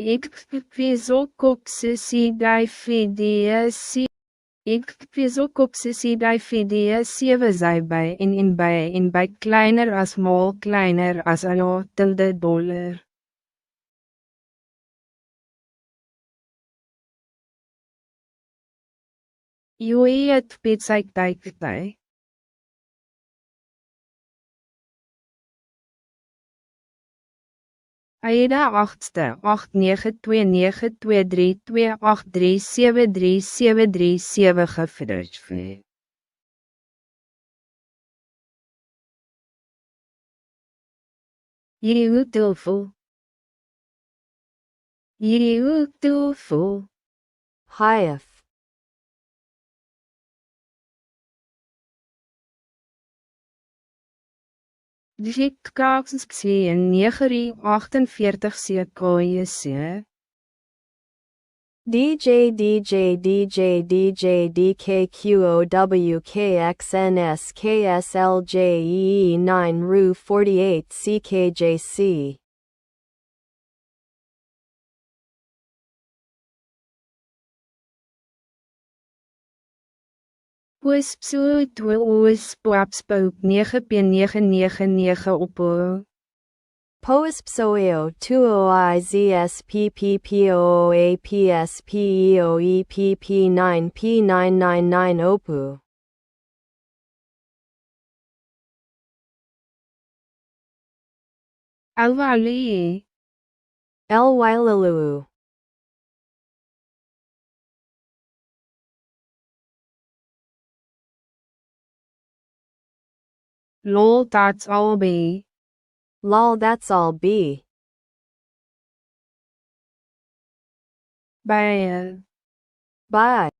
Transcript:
Ik pizokopsisidifidie 7 sy by en by kleiner as mal kleiner as a tilde dollar. Joe het pizza tyd. Aida 8ste 89292328373737 gefridge. Hierdie hotel vol. Hief. Dit kaaks in 9:48 CKJC. DJ DJ DJ DJ DKQOW KXNS KSLJEE 9 Ru 48 CKJC. Oespso 2 Oespwapspoop 9P999 op. Poispsoeo 2OIZSPPPOAPSPEOEPP9P999 Opu. Alwali. Elwailaluu. Lol, that's all be. Lol, that's all be. Bye. Bye.